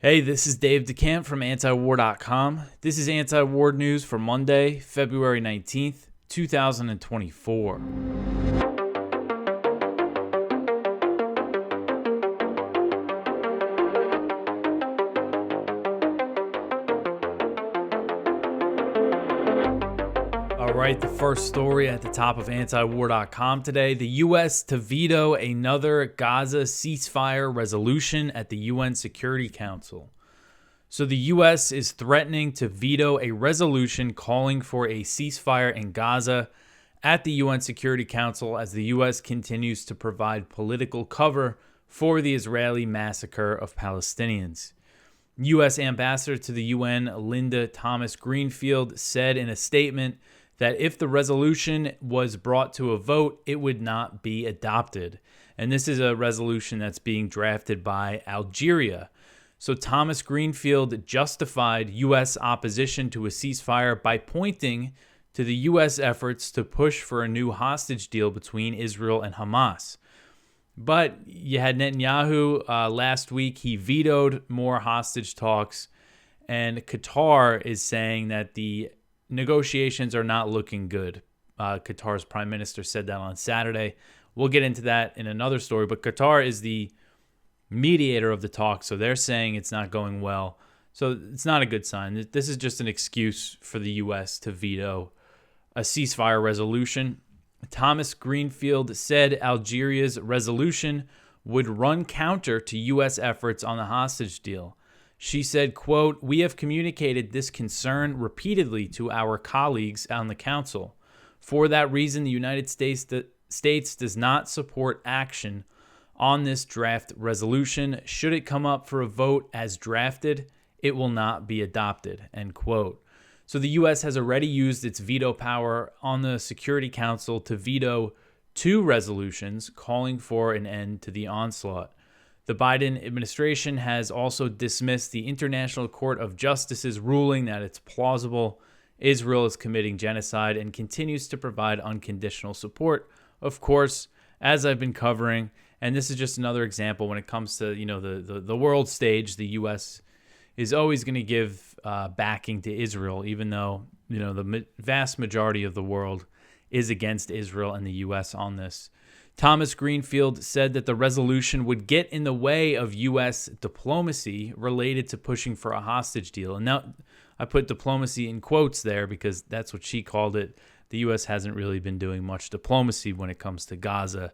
Hey, this is Dave DeCamp from antiwar.com. This is anti-war news for Monday, February 19th, 2024. All right, the first story at the top of antiwar.com today, the U.S. to veto another Gaza ceasefire resolution at the UN Security Council. So the U.S. is threatening to veto a resolution calling for a ceasefire in Gaza at the UN Security Council as the U.S. continues to provide political cover for the Israeli massacre of Palestinians. U.S. Ambassador to the UN, Linda Thomas-Greenfield, said in a statement that if the resolution was brought to a vote, it would not be adopted. And this is a resolution that's being drafted by Algeria. So Thomas-Greenfield justified U.S. opposition to a ceasefire by pointing to the U.S. efforts to push for a new hostage deal between Israel and Hamas. But you had Netanyahu last week. He vetoed more hostage talks. And Qatar is saying that the negotiations are not looking good. Qatar's prime minister said that on Saturday. We'll get into that in another story. But Qatar is the mediator of the talks, so they're saying it's not going well. So it's not a good sign. This is just an excuse for the U.S. to veto a ceasefire resolution. Thomas-Greenfield said Algeria's resolution would run counter to U.S. efforts on the hostage deal. She said, quote, "We have communicated this concern repeatedly to our colleagues on the council. For that reason, the United States does not support action on this draft resolution. Should it come up for a vote as drafted, it will not be adopted," end quote. So the U.S. has already used its veto power on the Security Council to veto two resolutions calling for an end to the onslaught. The Biden administration has also dismissed the International Court of Justice's ruling that it's plausible Israel is committing genocide and continues to provide unconditional support. Of course, as I've been covering, and this is just another example when it comes to, the world stage, the U.S. is always going to give backing to Israel, even though, the vast majority of the world is against Israel and the U.S. on this. Thomas-Greenfield said that the resolution would get in the way of U.S. diplomacy related to pushing for a hostage deal. And now I put diplomacy in quotes there because that's what she called it. The U.S. hasn't really been doing much diplomacy when it comes to Gaza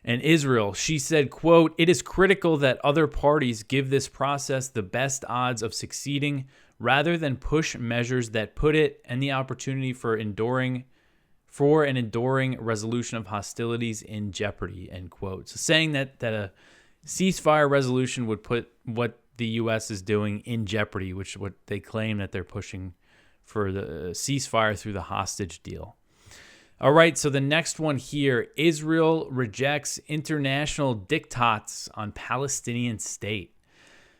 and Israel. She said, quote, "It is critical that other parties give this process the best odds of succeeding rather than push measures that put it and the opportunity for an enduring resolution of hostilities in jeopardy," end quote. So saying that a ceasefire resolution would put what the U.S. is doing in jeopardy, which what they claim that they're pushing for the ceasefire through the hostage deal. All right, so the next one here, Israel rejects international diktats on Palestinian state.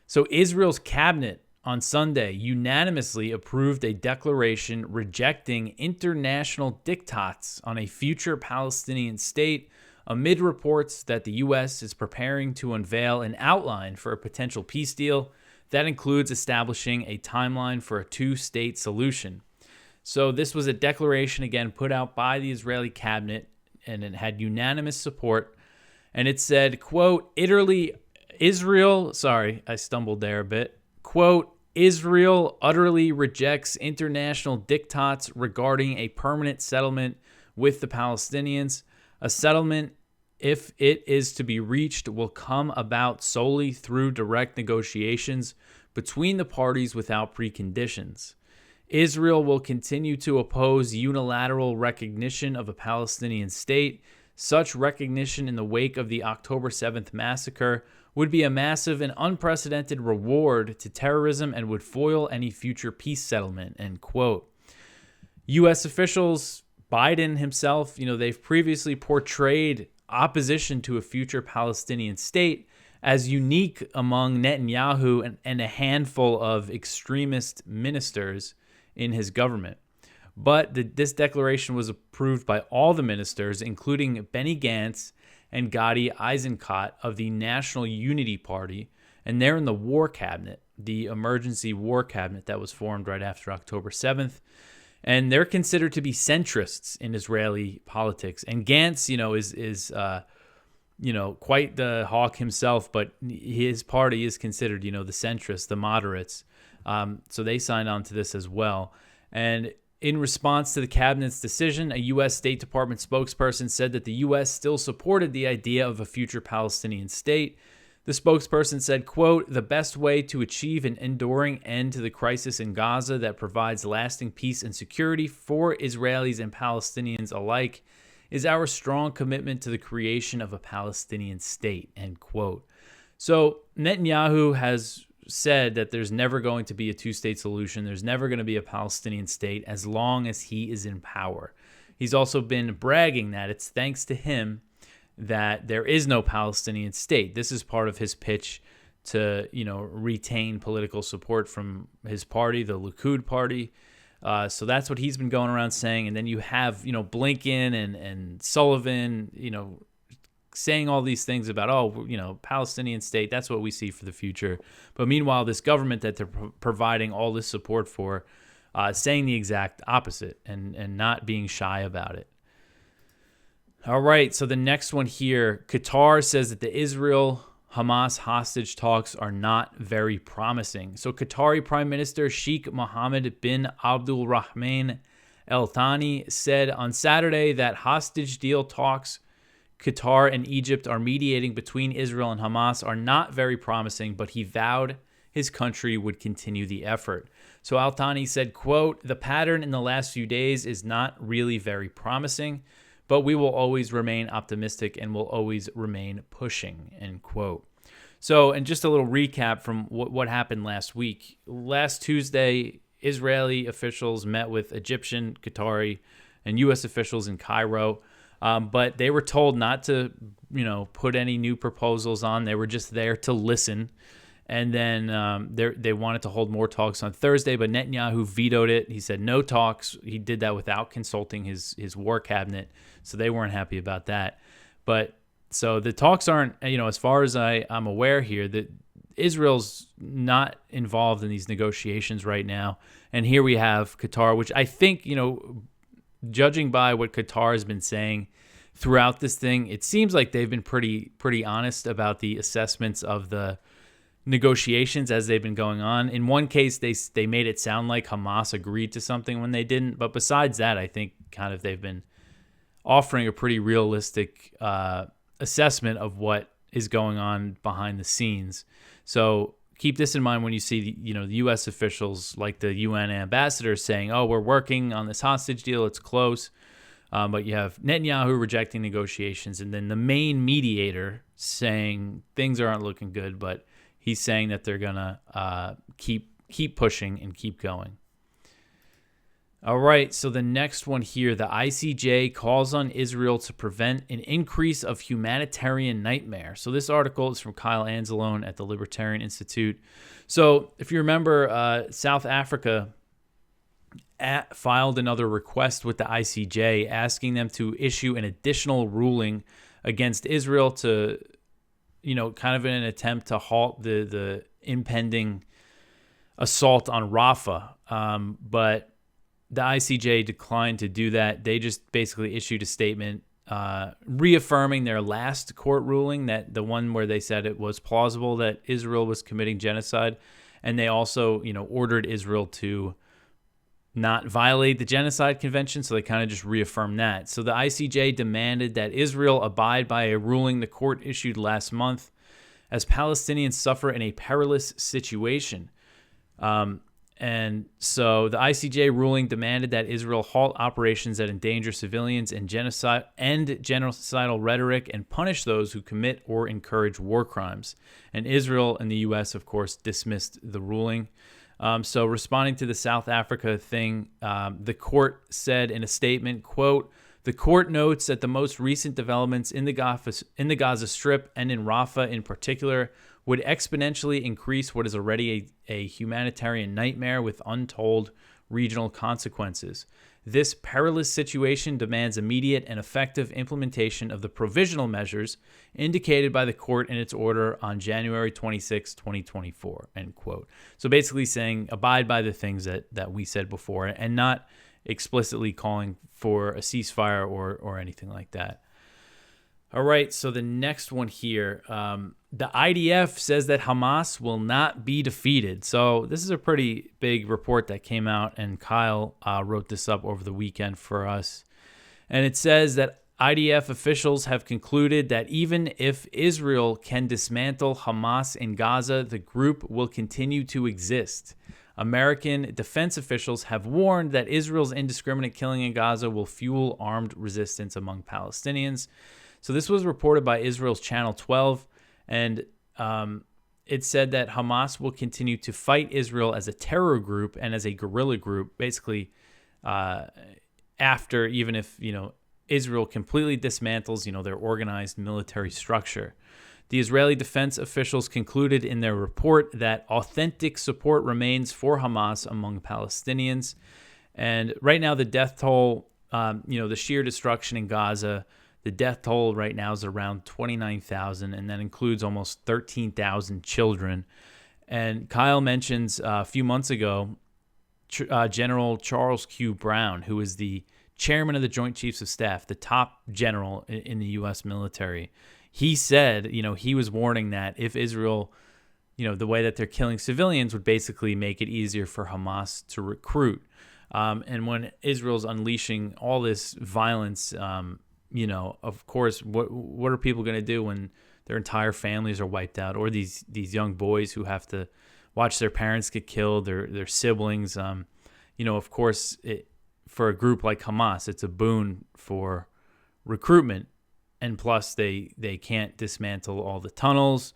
So Israel's cabinet on Sunday unanimously approved a declaration rejecting international diktats on a future Palestinian state amid reports that the U.S. is preparing to unveil an outline for a potential peace deal that includes establishing a timeline for a two-state solution. So this was a declaration, again, put out by the Israeli cabinet, and it had unanimous support. And it said, quote, Israel utterly rejects international diktats regarding a permanent settlement with the Palestinians. A settlement, if it is to be reached, will come about solely through direct negotiations between the parties without preconditions. Israel will continue to oppose unilateral recognition of a Palestinian state. Such recognition in the wake of the October 7th massacre would be a massive and unprecedented reward to terrorism and would foil any future peace settlement, end quote. U.S. officials, Biden himself, they've previously portrayed opposition to a future Palestinian state as unique among Netanyahu and a handful of extremist ministers in his government. But this declaration was approved by all the ministers, including Benny Gantz and Gadi Eisenkot of the National Unity Party, and they're in the War Cabinet. the emergency war cabinet that was formed right after October 7th. And they're considered to be centrists in Israeli politics. And Gantz, is quite the hawk himself, but his party is considered, the centrists, the moderates. So they signed on to this as well. And in response to the cabinet's decision, a U.S. State Department spokesperson said that the U.S. still supported the idea of a future Palestinian state. The spokesperson said, quote, "The best way to achieve an enduring end to the crisis in Gaza that provides lasting peace and security for Israelis and Palestinians alike is our strong commitment to the creation of a Palestinian state," end quote. So Netanyahu has said that there's never going to be a two-state solution. There's never going to be a Palestinian state as long as he is in power. He's also been bragging that it's thanks to him that there is no Palestinian state. This is part of his pitch to, retain political support from his party, the Likud party. So that's what he's been going around saying. And then you have, Blinken and Sullivan, saying all these things about, Palestinian state, that's what we see for the future. But meanwhile, this government that they're providing all this support for, saying the exact opposite and not being shy about it. All right, so the next one here, Qatar says that the Israel-Hamas hostage talks are not very promising. So Qatari Prime Minister Sheikh Mohammed bin Abdul Rahman Al Thani said on Saturday that hostage deal talks Qatar and Egypt are mediating between Israel and Hamas are not very promising, but he vowed his country would continue the effort. So Al Thani said, quote, "The pattern in the last few days is not really very promising, but we will always remain optimistic and will always remain pushing," end quote. So, and just a little recap from what happened last week. Last Tuesday, Israeli officials met with Egyptian, Qatari, and U.S. officials in Cairo. But they were told not to, put any new proposals on. They were just there to listen. And then they wanted to hold more talks on Thursday, but Netanyahu vetoed it. He said no talks. He did that without consulting his war cabinet. So they weren't happy about that. But so the talks aren't, as far as I'm aware here, that Israel's not involved in these negotiations right now. And here we have Qatar, which I think, judging by what Qatar has been saying throughout this thing, it seems like they've been pretty honest about the assessments of the negotiations as they've been going on. In one case, they made it sound like Hamas agreed to something when they didn't. But besides that, I think kind of they've been offering a pretty realistic assessment of what is going on behind the scenes. So keep this in mind when you see, the U.S. officials like the UN ambassador saying, "Oh, we're working on this hostage deal. It's close." But you have Netanyahu rejecting negotiations, and then the main mediator saying things aren't looking good, but he's saying that they're gonna keep pushing and keep going. All right, so the next one here, the ICJ calls on Israel to prevent an increase of humanitarian nightmare. So this article is from Kyle Anzalone at the Libertarian Institute. So if you remember, South Africa filed another request with the ICJ asking them to issue an additional ruling against Israel to, kind of in an attempt to halt the impending assault on Rafah. But the ICJ declined to do that. They just basically issued a statement reaffirming their last court ruling, that the one where they said it was plausible that Israel was committing genocide. And they also, ordered Israel to not violate the Genocide Convention. So they kind of just reaffirmed that. So the ICJ demanded that Israel abide by a ruling the court issued last month as Palestinians suffer in a perilous situation. And so the ICJ ruling demanded that Israel halt operations that endanger civilians and end genocidal rhetoric and punish those who commit or encourage war crimes. And Israel and the U.S., of course, dismissed the ruling. So responding to the South Africa thing, the court said in a statement, quote, "The court notes that the most recent developments in the Gaza Strip and in Rafah in particular would exponentially increase what is already a humanitarian nightmare with untold regional consequences. This perilous situation demands immediate and effective implementation of the provisional measures indicated by the court in its order on January 26, 2024, end quote. So basically saying abide by the things that we said before and not explicitly calling for a ceasefire or anything like that. All right, so the next one here, the IDF says that Hamas will not be defeated. So this is a pretty big report that came out, and Kyle wrote this up over the weekend for us. And it says that IDF officials have concluded that even if Israel can dismantle Hamas in Gaza, the group will continue to exist. American defense officials have warned that Israel's indiscriminate killing in Gaza will fuel armed resistance among Palestinians. So this was reported by Israel's Channel 12, and it said that Hamas will continue to fight Israel as a terror group and as a guerrilla group, basically after, even if, Israel completely dismantles, their organized military structure. The Israeli defense officials concluded in their report that authentic support remains for Hamas among Palestinians. And right now, the death toll, the sheer destruction in Gaza, the death toll right now is around 29,000, and that includes almost 13,000 children. And Kyle mentions a few months ago, General Charles Q. Brown, who is the chairman of the Joint Chiefs of Staff, the top general in the U.S. military. He said, he was warning that if Israel, the way that they're killing civilians would basically make it easier for Hamas to recruit. And when Israel's unleashing all this violence, of course, what are people going to do when their entire families are wiped out, or these young boys who have to watch their parents get killed, their siblings? Of course, for a group like Hamas, it's a boon for recruitment, and plus they can't dismantle all the tunnels.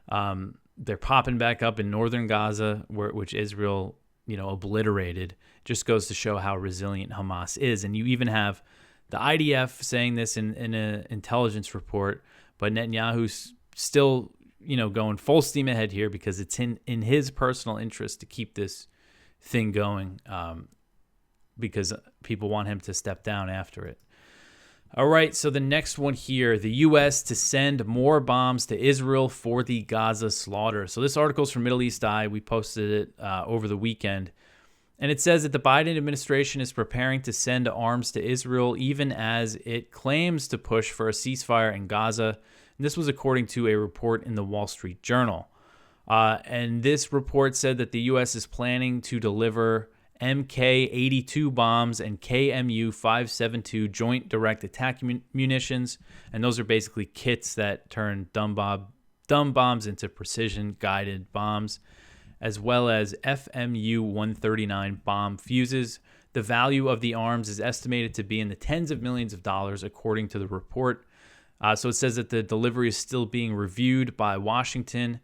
They're popping back up in northern Gaza, which Israel obliterated. Just goes to show how resilient Hamas is. And you even have the IDF saying this in an intelligence report, but Netanyahu's still, going full steam ahead here because it's in his personal interest to keep this thing going, because people want him to step down after it. All right, so the next one here, the U.S. to send more bombs to Israel for the Gaza slaughter. So this article is from Middle East Eye. We posted it over the weekend. And it says that the Biden administration is preparing to send arms to Israel, even as it claims to push for a ceasefire in Gaza. And this was according to a report in the Wall Street Journal. And this report said that the U.S. is planning to deliver Mk-82 bombs and KMU-572 joint direct attack munitions. And those are basically kits that turn dumb bombs into precision-guided bombs, as well as FMU-139 bomb fuses. The value of the arms is estimated to be in the tens of millions of dollars, according to the report. So it says that the delivery is still being reviewed by Washington,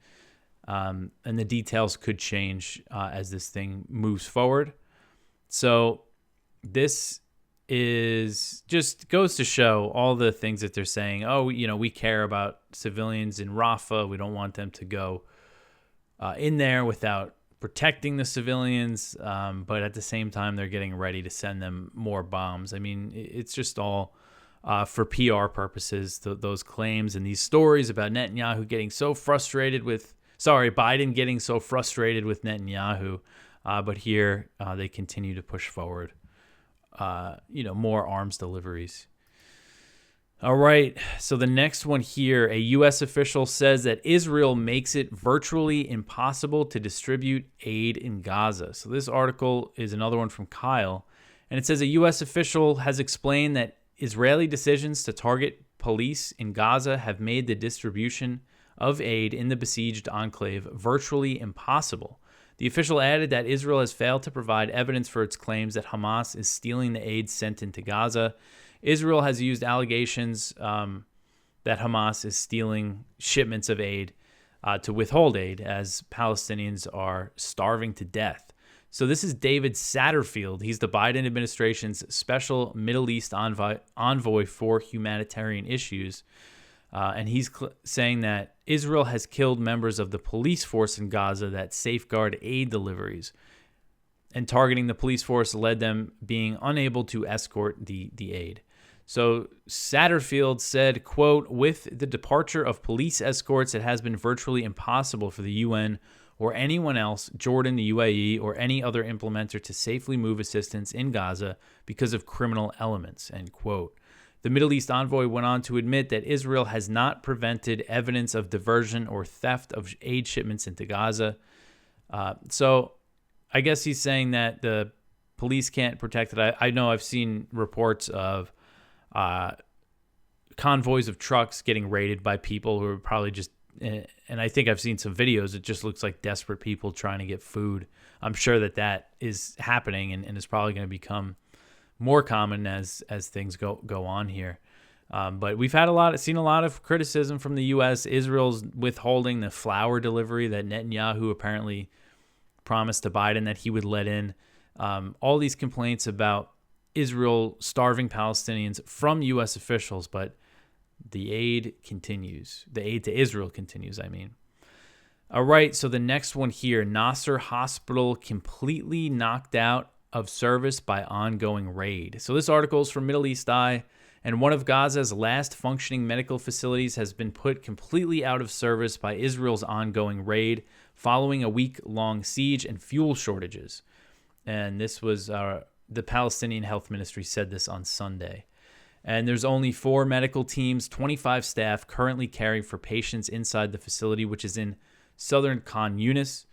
and the details could change as this thing moves forward. So this is just goes to show all the things that they're saying. Oh, we care about civilians in Rafah. We don't want them to go in there without protecting the civilians. But at the same time, they're getting ready to send them more bombs. I mean, it's just all for PR purposes, those claims and these stories about Netanyahu getting so frustrated with, Biden getting so frustrated with Netanyahu. But here they continue to push forward, more arms deliveries. All right, so the next one here, a U.S. official says that Israel makes it virtually impossible to distribute aid in Gaza. So this article is another one from Kyle, and it says a U.S. official has explained that Israeli decisions to target police in Gaza have made the distribution of aid in the besieged enclave virtually impossible. The official added that Israel has failed to provide evidence for its claims that Hamas is stealing the aid sent into Gaza. Israel has used allegations that Hamas is stealing shipments of aid to withhold aid as Palestinians are starving to death. So this is David Satterfield. He's the Biden administration's special Middle East envoy for humanitarian issues. And he's saying that Israel has killed members of the police force in Gaza that safeguard aid deliveries. and targeting the police force led them being unable to escort the aid. So Satterfield said, quote, "With the departure of police escorts, it has been virtually impossible for the UN or anyone else, Jordan, the UAE, or any other implementer to safely move assistance in Gaza because of criminal elements," end quote. The Middle East envoy went on to admit that Israel has not prevented evidence of diversion or theft of aid shipments into Gaza. So I guess he's saying that the police can't protect it. I know I've seen reports of convoys of trucks getting raided by people who are probably just, and I think I've seen some videos. It just looks like desperate people trying to get food. I'm sure that is happening and is probably going to become more common as things go on here. But we've had seen a lot of criticism from the U.S. Israel's withholding the flour delivery that Netanyahu apparently promised to Biden that he would let in. All these complaints about Israel starving Palestinians from U.S. officials, but the aid continues. The aid to Israel continues, I mean. All right, so the next one here, Nasser Hospital completely knocked out of service by ongoing raid. So this article is from Middle East Eye, and one of Gaza's last functioning medical facilities has been put completely out of service by Israel's ongoing raid following a week-long siege and fuel shortages. And this was the Palestinian Health Ministry said this on Sunday. And there's only 4 medical teams, 25 staff currently caring for patients inside the facility, which is in southern Khan Yunis.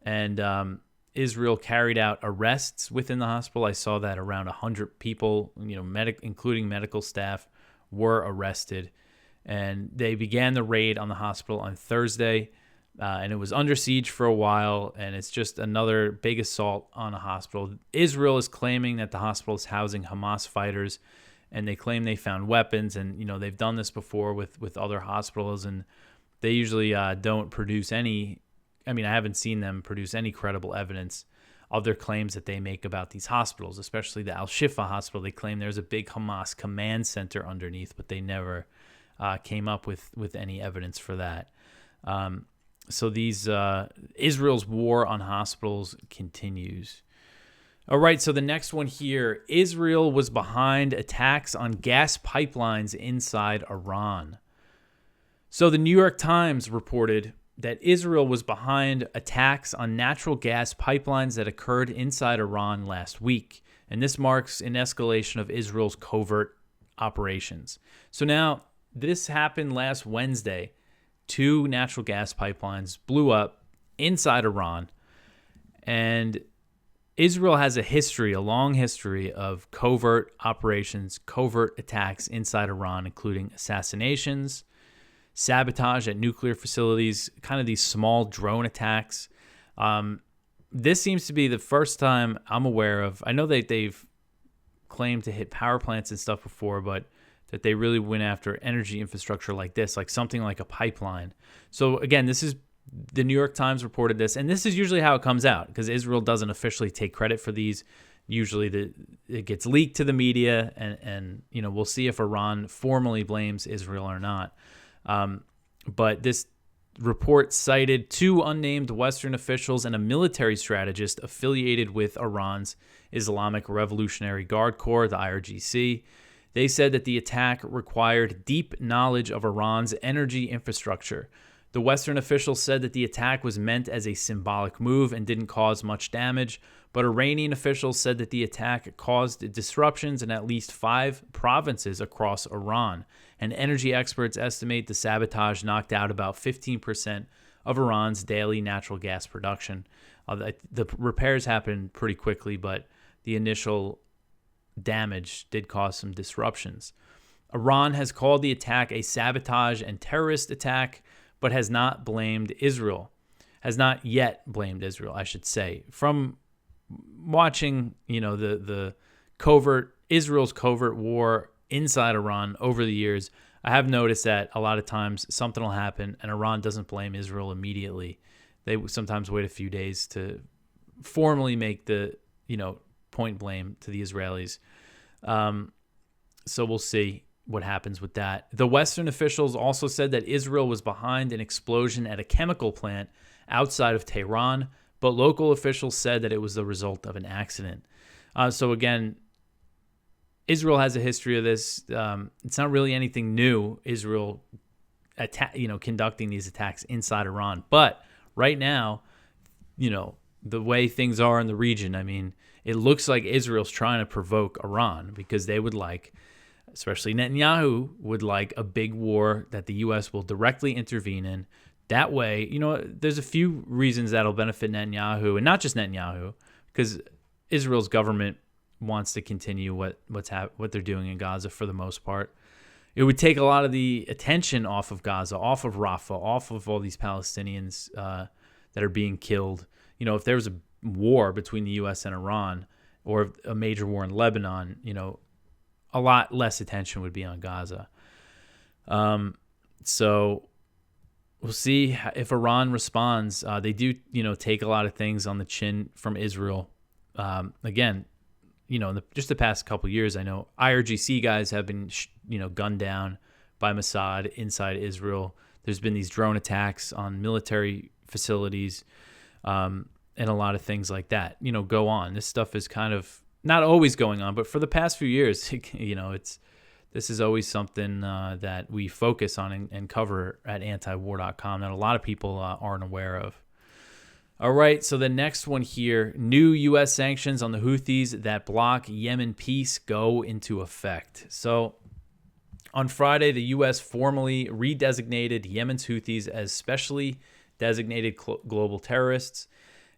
And Israel carried out arrests within the hospital. I saw that around 100 people, including medical staff, were arrested. And they began the raid on the hospital on Thursday. And it was under siege for a while, and it's just another big assault on a hospital. Israel is claiming that the hospital is housing Hamas fighters, and they claim they found weapons, and they've done this before with other hospitals, and they usually don't produce any. I mean, I haven't seen them produce any credible evidence of their claims that they make about these hospitals, especially the Al-Shifa hospital. They claim there's a big Hamas command center underneath, but they never came up with any evidence for that. So these Israel's war on hospitals continues. All right, so the next one here, Israel was behind attacks on gas pipelines inside Iran. So the New York Times reported that Israel was behind attacks on natural gas pipelines that occurred inside Iran last week. And this marks an escalation of Israel's covert operations. So now, this happened last Wednesday. 2 natural gas pipelines blew up inside Iran, and Israel has a long history of covert operations, covert attacks inside Iran, including assassinations, sabotage at nuclear facilities, kind of these small drone attacks. This seems to be the first time I'm aware of. I know that they've claimed to hit power plants and stuff before, but that they really went after energy infrastructure like this, like something like a pipeline. So again, this is the New York Times reported this, and this is usually how it comes out because Israel doesn't officially take credit for these. Usually it gets leaked to the media, and we'll see if Iran formally blames Israel or not. But this report cited 2 unnamed Western officials and a military strategist affiliated with Iran's Islamic Revolutionary Guard Corps, the IRGC. They said that the attack required deep knowledge of Iran's energy infrastructure. The Western officials said that the attack was meant as a symbolic move and didn't cause much damage, but Iranian officials said that the attack caused disruptions in at least 5 provinces across Iran, and energy experts estimate the sabotage knocked out about 15% of Iran's daily natural gas production. The repairs happened pretty quickly, but the initial damage did cause some disruptions. Iran has called the attack a sabotage and terrorist attack, but has not blamed Israel. Has not yet blamed Israel, I should say. From watching, the Israel's covert war inside Iran over the years, I have noticed that a lot of times something will happen and Iran doesn't blame Israel immediately. They sometimes wait a few days to formally make the, point blame to the Israelis. So we'll see what happens with that. The Western officials also said that Israel was behind an explosion at a chemical plant outside of Tehran, but local officials said that it was the result of an accident. So again, Israel has a history of this. It's not really anything new, Israel conducting these attacks inside Iran. But right now, the way things are in the region, I mean, it looks like Israel's trying to provoke Iran because they would like, especially Netanyahu, would like a big war that the U.S. will directly intervene in. That way, there's a few reasons that'll benefit Netanyahu, and not just Netanyahu, because Israel's government wants to continue what they're doing in Gaza for the most part. It would take a lot of the attention off of Gaza, off of Rafah, off of all these Palestinians that are being killed. If there was a war between the U.S. and Iran, or a major war in Lebanon, a lot less attention would be on Gaza. So we'll see if Iran responds. They do, take a lot of things on the chin from Israel. Again, just the past couple of years, I know IRGC guys have been, gunned down by Mossad inside Israel. There's been these drone attacks on military facilities, and a lot of things like that, go on. This stuff is kind of not always going on, but for the past few years, this is always something that we focus on and cover at antiwar.com that a lot of people aren't aware of. All right, so the next one here, new U.S. sanctions on the Houthis that block Yemen peace go into effect. So on Friday, the U.S. formally redesignated Yemen's Houthis as specially designated global terrorists,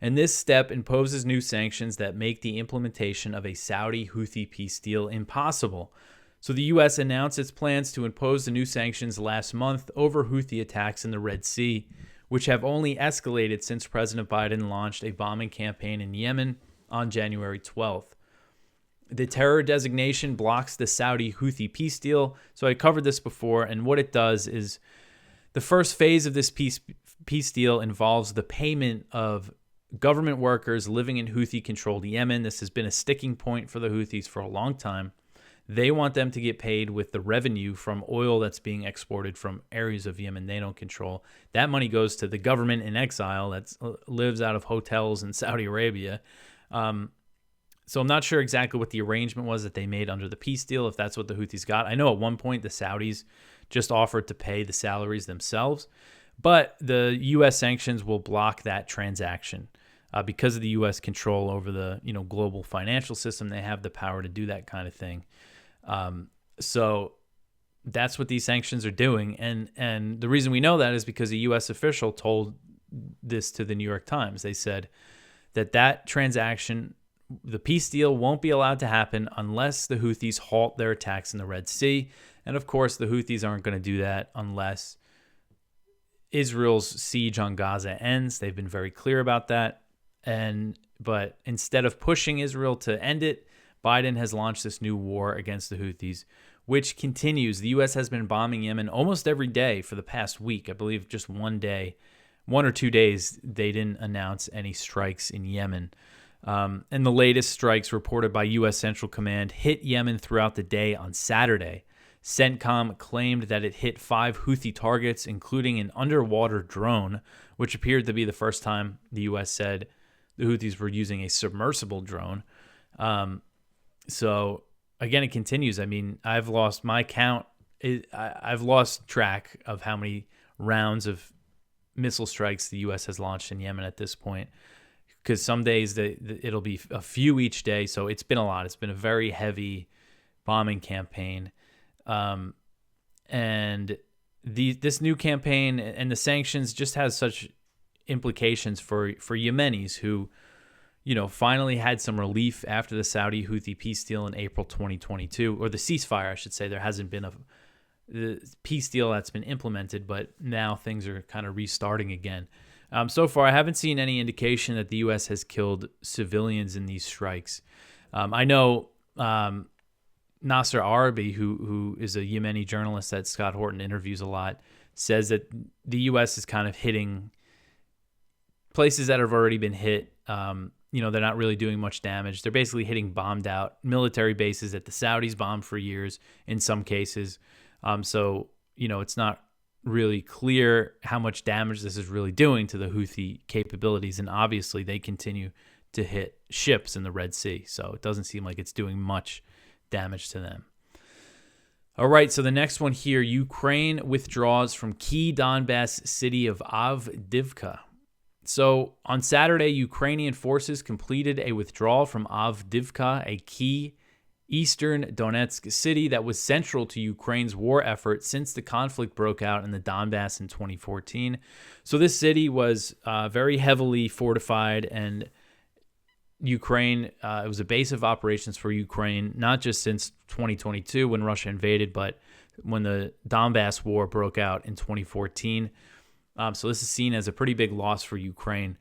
and this step imposes new sanctions that make the implementation of a Saudi-Houthi peace deal impossible. So the U.S. announced its plans to impose the new sanctions last month over Houthi attacks in the Red Sea, which have only escalated since President Biden launched a bombing campaign in Yemen on January 12th. The terror designation blocks the Saudi-Houthi peace deal. So I covered this before, and what it does is the first phase of this peace deal involves the payment of government workers living in Houthi-controlled Yemen. This has been a sticking point for the Houthis for a long time. They want them to get paid with the revenue from oil that's being exported from areas of Yemen they don't control. That money goes to the government in exile that lives out of hotels in Saudi Arabia. So I'm not sure exactly what the arrangement was that they made under the peace deal, if that's what the Houthis got. I know at one point the Saudis just offered to pay the salaries themselves, but the U.S. sanctions will block that transaction. Because of the U.S. control over the global financial system, they have the power to do that kind of thing. So that's what these sanctions are doing. And the reason we know that is because a U.S. official told this to the New York Times. They said that transaction, the peace deal, won't be allowed to happen unless the Houthis halt their attacks in the Red Sea. And of course, the Houthis aren't going to do that unless Israel's siege on Gaza ends. They've been very clear about that. But instead of pushing Israel to end it, Biden has launched this new war against the Houthis, which continues. The U.S. has been bombing Yemen almost every day for the past week. I believe just one or 2 days, they didn't announce any strikes in Yemen. And the latest strikes reported by U.S. Central Command hit Yemen throughout the day on Saturday. CENTCOM claimed that it hit 5 Houthi targets, including an underwater drone, which appeared to be the first time the U.S. said the Houthis were using a submersible drone. So again, it continues. I mean, I've lost my count. I've lost track of how many rounds of missile strikes the U.S. has launched in Yemen at this point, because some days it'll be a few each day. So it's been a lot. It's been a very heavy bombing campaign. And this new campaign and the sanctions just has such implications for Yemenis who, finally had some relief after the Saudi-Houthi peace deal in April 2022, or the ceasefire, I should say. There hasn't been the peace deal that's been implemented, but now things are kind of restarting again. So far, I haven't seen any indication that the U.S. has killed civilians in these strikes. I know Nasser Arabi, who is a Yemeni journalist that Scott Horton interviews a lot, says that the U.S. is kind of hitting places that have already been hit. They're not really doing much damage. They're basically hitting bombed out military bases that the Saudis bombed for years in some cases. So it's not really clear how much damage this is really doing to the Houthi capabilities. And obviously they continue to hit ships in the Red Sea. So it doesn't seem like it's doing much damage to them. All right, so the next one here, Ukraine withdraws from key Donbas city of Avdiivka. So on Saturday, Ukrainian forces completed a withdrawal from Avdiivka, a key eastern Donetsk city that was central to Ukraine's war effort since the conflict broke out in the Donbas in 2014. So this city was very heavily fortified, and Ukraine, it was a base of operations for Ukraine, not just since 2022 when Russia invaded, but when the Donbas war broke out in 2014. So this is seen as a pretty big loss for Ukraine.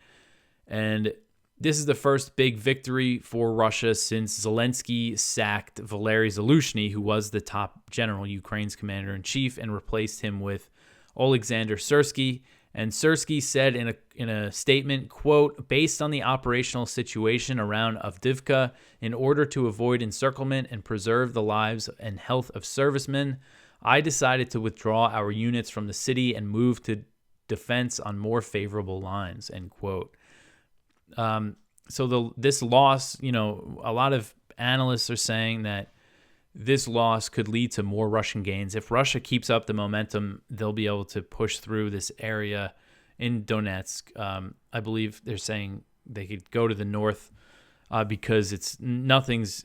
And this is the first big victory for Russia since Zelensky sacked Valery Zaluzhny, who was the top general, Ukraine's commander-in-chief, and replaced him with Alexander Syrsky. And Syrsky said in a statement, quote, "Based on the operational situation around Avdiivka, in order to avoid encirclement and preserve the lives and health of servicemen, I decided to withdraw our units from the city and move to defense on more favorable lines," end quote. So this loss, a lot of analysts are saying that this loss could lead to more Russian gains. If Russia keeps up the momentum, they'll be able to push through this area in Donetsk. I believe they're saying they could go to the north because nothing's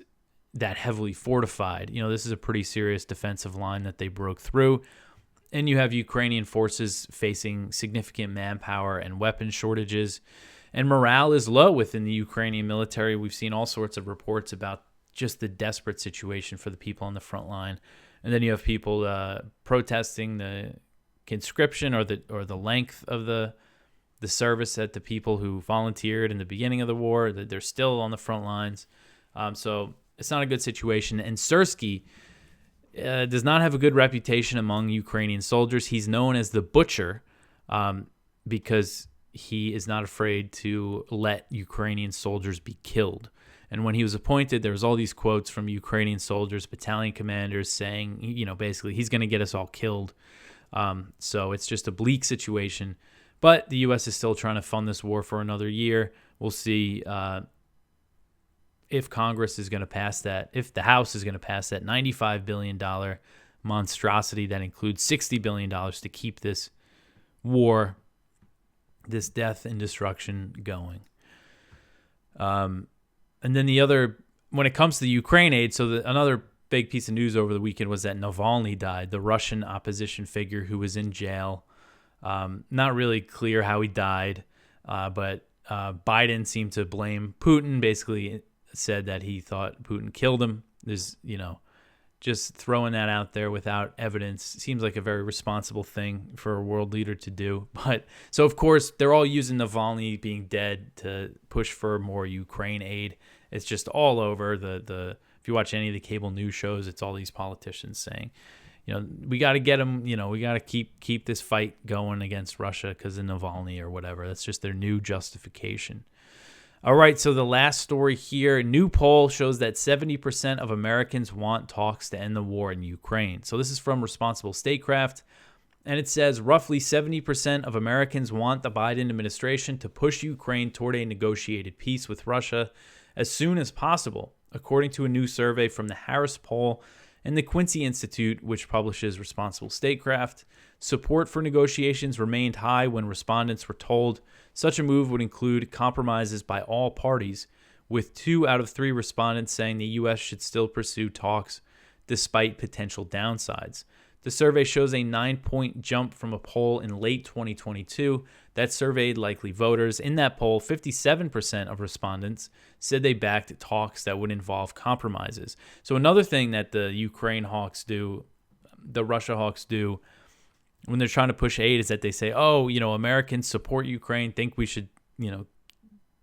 that heavily fortified. This is a pretty serious defensive line that they broke through. And you have Ukrainian forces facing significant manpower and weapon shortages. And morale is low within the Ukrainian military. We've seen all sorts of reports about just the desperate situation for the people on the front line. And then you have people protesting the conscription or the length of the service that the people who volunteered in the beginning of the war, that they're still on the front lines. So it's not a good situation. And Syrsky does not have a good reputation among Ukrainian soldiers. He's known as the butcher because he is not afraid to let Ukrainian soldiers be killed. And when he was appointed, there was all these quotes from Ukrainian soldiers, battalion commanders saying, basically, he's going to get us all killed. So it's just a bleak situation. But the U.S. is still trying to fund this war for another year. We'll see if Congress is going to pass that, if the House is going to pass that $95 billion monstrosity that includes $60 billion to keep this war, this death and destruction going. And then when it comes to the Ukraine aid, another big piece of news over the weekend was that Navalny died, the Russian opposition figure who was in jail. Not really clear how he died, but Biden seemed to blame Putin, basically said that he thought Putin killed him. There's, just throwing that out there without evidence seems like a very responsible thing for a world leader to do. But so, of course, they're all using Navalny being dead to push for more Ukraine aid. It's just all over if you watch any of the cable news shows, it's all these politicians saying, we got to get them, we got to keep this fight going against Russia because of Navalny or whatever. That's just their new justification. All right, so the last story here, new poll shows that 70% of Americans want talks to end the war in Ukraine. So this is from Responsible Statecraft, and it says roughly 70% of Americans want the Biden administration to push Ukraine toward a negotiated peace with Russia as soon as possible, according to a new survey from the Harris Poll and the Quincy Institute, which publishes Responsible Statecraft. Support for negotiations remained high when respondents were told such a move would include compromises by all parties, with 2 out of 3 respondents saying the U.S. should still pursue talks despite potential downsides. The survey shows a 9-point jump from a poll in late 2022 that surveyed likely voters. In that poll, 57% of respondents said they backed talks that would involve compromises. So another thing that the Ukraine hawks do, the Russia hawks do, when they're trying to push aid is that they say, Americans support Ukraine, think we should,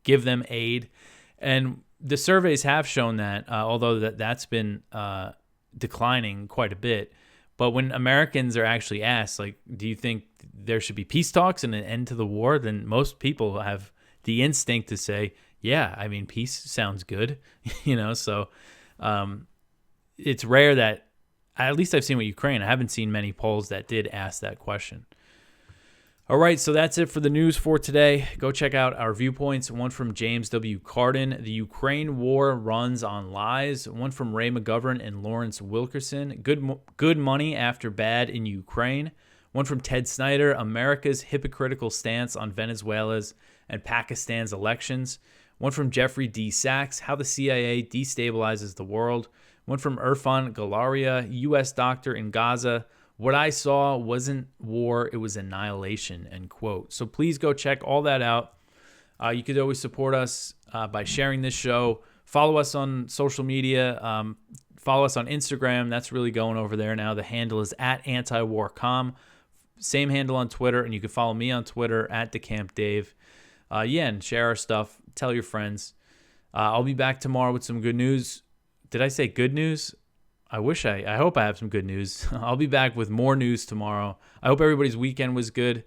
give them aid. And the surveys have shown that, although that's been declining quite a bit. But when Americans are actually asked, do you think there should be peace talks and an end to the war, then most people have the instinct to say, yeah, peace sounds good, So it's rare that At least I've seen with Ukraine. I haven't seen many polls that did ask that question. All right, so that's it for the news for today. Go check out our viewpoints. One from James W. Carden, The Ukraine War Runs on Lies. One from Ray McGovern and Lawrence Wilkerson, Good Money After Bad in Ukraine. One from Ted Snyder, America's Hypocritical Stance on Venezuela's and Pakistan's Elections. One from Jeffrey D. Sachs, How the CIA Destabilizes the World. One from Irfan Galaria, U.S. Doctor in Gaza, What I Saw Wasn't War, It Was Annihilation, end quote. So please go check all that out. You could always support us by sharing this show. Follow us on social media. Follow us on Instagram. That's really going over there now. The handle is @antiwarcom. Same handle on Twitter, and you can follow me on Twitter @DeCampDave. And share our stuff. Tell your friends. I'll be back tomorrow with some good news. Did I say good news? I hope I have some good news. I'll be back with more news tomorrow. I hope everybody's weekend was good.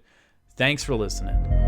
Thanks for listening.